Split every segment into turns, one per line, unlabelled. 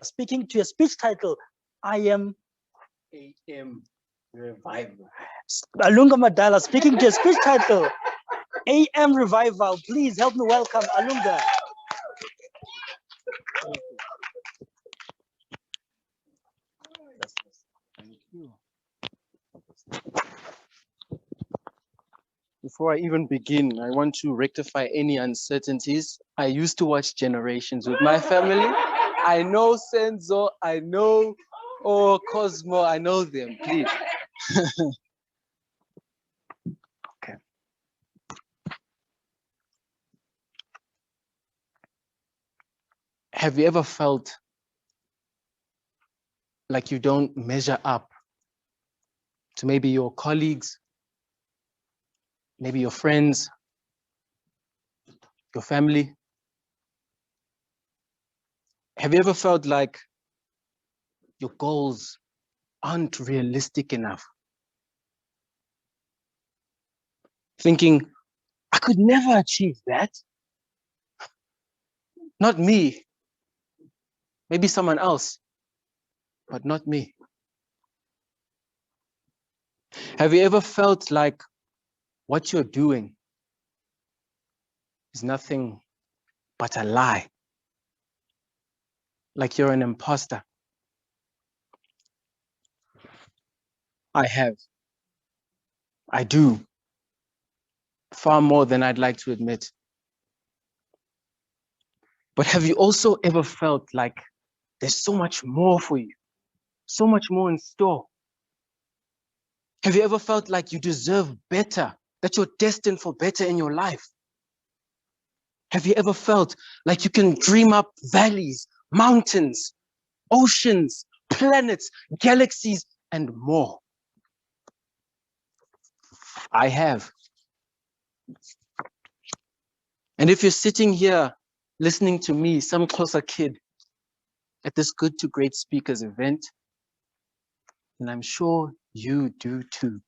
speaking to a speech title, I am
AM Revival.
Alunga Madala speaking to a speech title, AM Revival. Please help me welcome Alunga.
Thank you. Before I even begin, I want to rectify any uncertainties. I used to watch Generations with my family. I know Senzo, I know Cosmo, I know them, please. Okay. Have you ever felt like you don't measure up to maybe your colleagues, maybe your friends, your family? Have you ever felt like your goals aren't realistic enough? Thinking, I could never achieve that. Not me. Maybe someone else, but not me. Have you ever felt like what you're doing is nothing but a lie? Like you're an imposter? I have. I do. Far more than I'd like to admit. But have you also ever felt like there's so much more for you? So much more in store? Have you ever felt like you deserve better? That you're destined for better in your life? Have you ever felt like you can dream up valleys, mountains, oceans, planets, galaxies, and more? I have. And if you're sitting here listening to me, some closer kid, at this Good to Great Speakers event, and I'm sure you do too.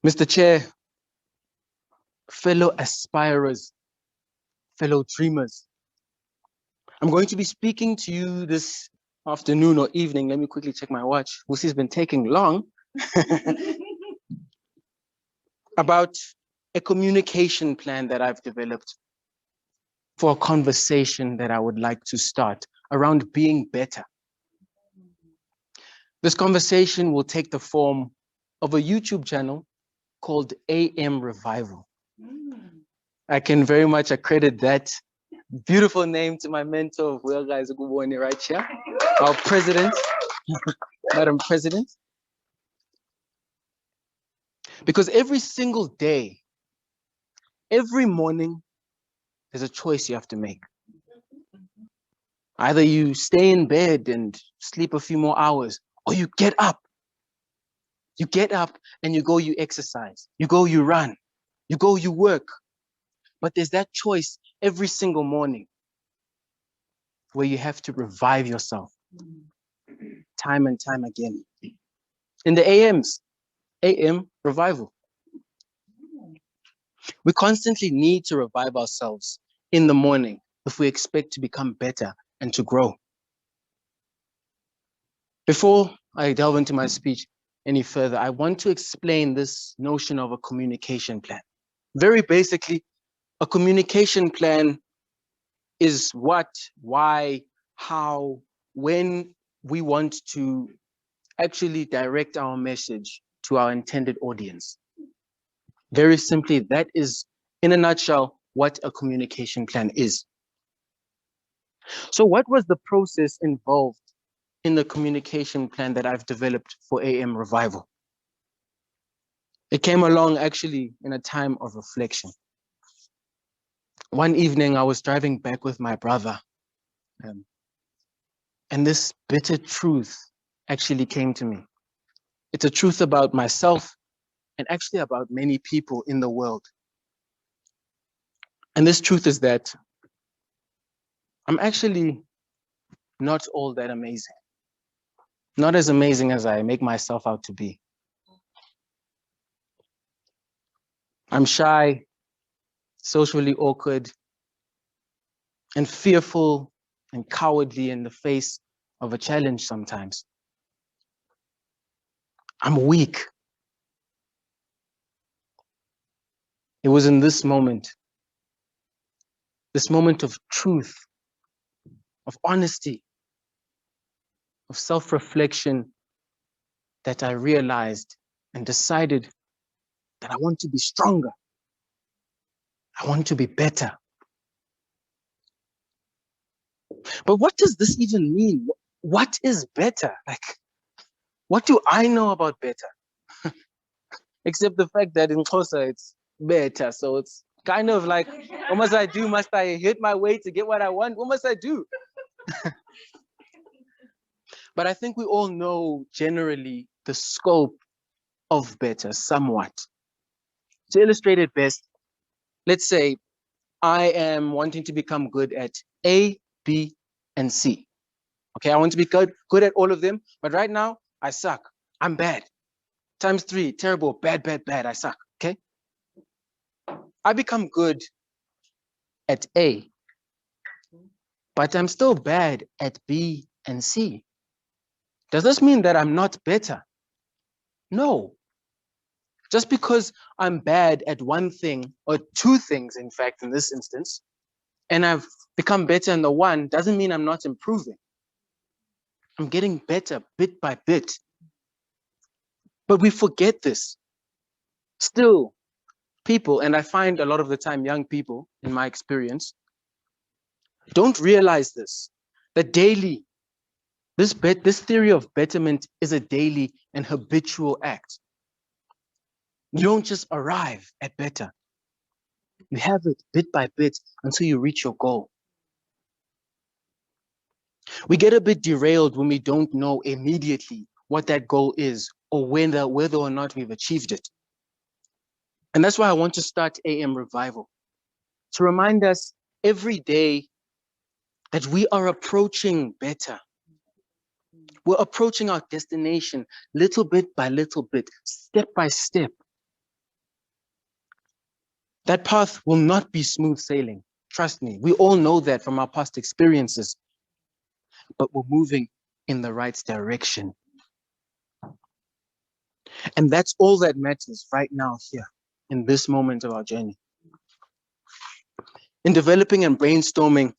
Mr. Chair, fellow aspirers, fellow dreamers, I'm going to be speaking to you this afternoon or evening. Let me quickly check my watch. This has been taking long. About a communication plan that I've developed for a conversation that I would like to start around being better. This conversation will take the form of a YouTube channel called AM Revival. I can very much accredit that beautiful name to my mentor, guys, right here, our president, Madam President. Because every single day, every morning, there's a choice you have to make. Either you stay in bed and sleep a few more hours, or you get up. You get up and you go, you exercise. You go, you run. You go, you work. But there's that choice every single morning where you have to revive yourself time and time again. In the AMs, AM revival. We constantly need to revive ourselves in the morning if we expect to become better and to grow. Before I delve into my speech any further, I want to explain this notion of a communication plan. Very basically, a communication plan is what, why, how, when we want to actually direct our message to our intended audience. Very simply, that is, in a nutshell, what a communication plan is. So what was the process involved in the communication plan that I've developed for AM Revival? It came along actually in a time of reflection. One evening, I was driving back with my brother, and this bitter truth actually came to me. It's a truth about myself and actually about many people in the world. And this truth is that I'm actually not all that amazing. Not as amazing as I make myself out to be. I'm shy, socially awkward. and fearful and cowardly in the face of a challenge sometimes. I'm weak. It was in this moment of truth, of honesty, of self-reflection, that I realized and decided that I want to be stronger. I want to be better. But what does this even mean? What is better? Like, what do I know about better? Except the fact that in Xhosa it's better. So it's kind of like, what must I do? Must I hit my way to get what I want? What must I do? But I think we all know generally the scope of better somewhat. To illustrate it best, let's say I am wanting to become good at A, B, and C. Okay, I want to be good at all of them, but right now I suck. I'm bad. Times 3, terrible, bad, bad, bad. I suck. Okay. I become good at A, but I'm still bad at B and C. Does this mean that I'm not better? No. Just because I'm bad at one thing or two things, in fact, in this instance, and I've become better in the one, doesn't mean I'm not improving. I'm getting better bit by bit. But we forget this. Still, people, and I find a lot of the time young people, in my experience, don't realize this, that daily, this theory of betterment is a daily and habitual act. You don't just arrive at better. You have it bit by bit until you reach your goal. We get a bit derailed when we don't know immediately what that goal is or whether or not we've achieved it. And that's why I want to start AM Revival, to remind us every day that we are approaching better. We're approaching our destination little bit by little bit, step by step. That path will not be smooth sailing. Trust me, we all know that from our past experiences, but we're moving in the right direction. And that's all that matters right now here in this moment of our journey. In developing and brainstorming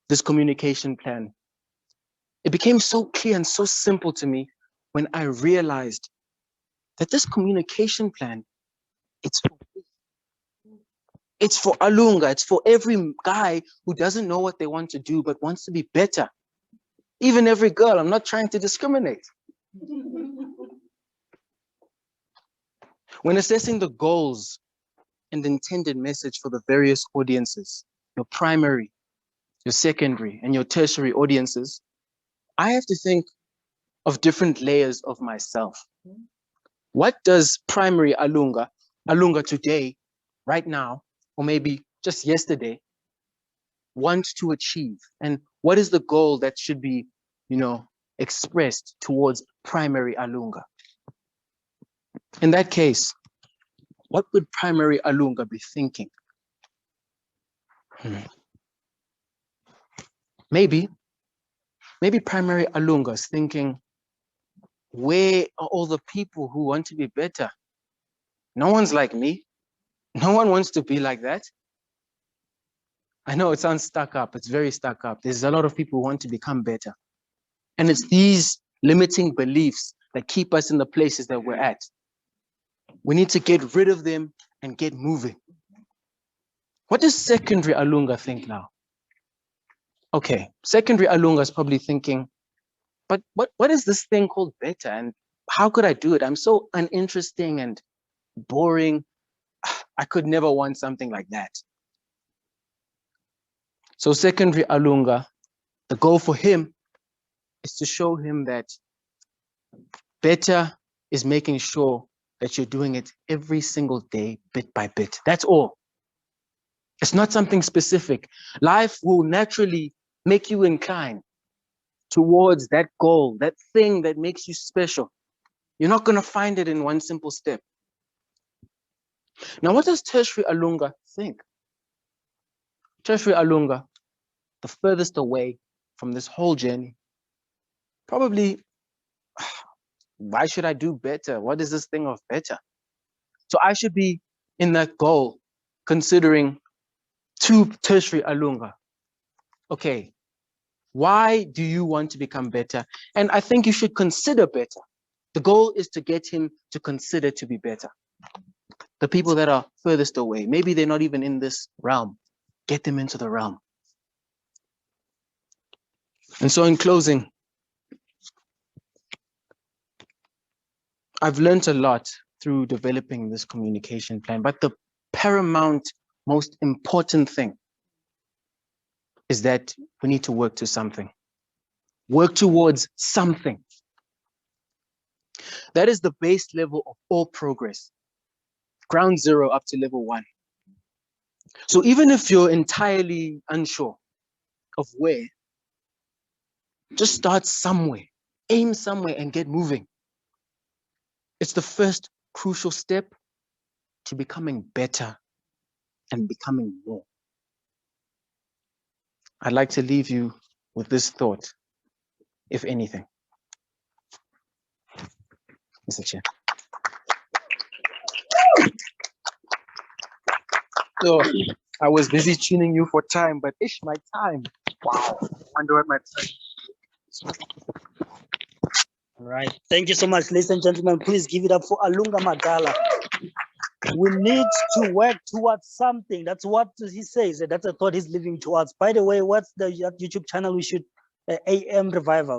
this communication plan, it became so clear and so simple to me when I realized that this communication plan, it's for Alunga, it's for every guy who doesn't know what they want to do but wants to be better. Even every girl, I'm not trying to discriminate. When assessing the goals and the intended message for the various audiences, your primary, your secondary, and your tertiary audiences, I have to think of different layers of myself. What does primary Alunga today, right now, or maybe just yesterday, want to achieve? And what is the goal that should be, expressed towards primary Alunga? In that case, what would primary Alunga be thinking? Maybe primary Alunga is thinking, where are all the people who want to be better? No one's like me. No one wants to be like that. I know it sounds stuck up. It's very stuck up. There's a lot of people who want to become better. And it's these limiting beliefs that keep us in the places that we're at. We need to get rid of them and get moving. What does secondary Alunga think now? Okay, secondary Alunga is probably thinking, but what is this thing called better? And how could I do it? I'm so uninteresting and boring. I could never want something like that. So secondary Alunga, the goal for him is to show him that better is making sure that you're doing it every single day, bit by bit. That's all. It's not something specific. Life will naturally make you incline towards that goal, that thing that makes you special. You're not going to find it in one simple step. Now, what does tertiary Alunga think? Tertiary Alunga the furthest away from this whole journey, probably, why should I do better? What is this thing of better? So I should be in that goal, considering two tertiary alunga. Okay, why do you want to become better? And I think you should consider better. The goal is to get him to consider to be better. The people that are furthest away, maybe they're not even in this realm, get them into the realm. And so in closing, I've learned a lot through developing this communication plan, but the paramount, most important thing is that we need to work to something. Work towards something. That is the base level of all progress. Ground zero up to level 1. So even if you're entirely unsure of where, just start somewhere, aim somewhere and get moving. It's the first crucial step to becoming better and becoming more. I'd like to leave you with this thought, if anything. Mr. Chair. So I was busy tuning you for time, but ish, my time. Wow. I wonder what my time.
All right. Thank you so much, ladies and gentlemen. Please give it up for Alunga Madala. We need to work towards something. That's what he says. That's a thought he's living towards. By the way, what's the YouTube channel we should AM Revival?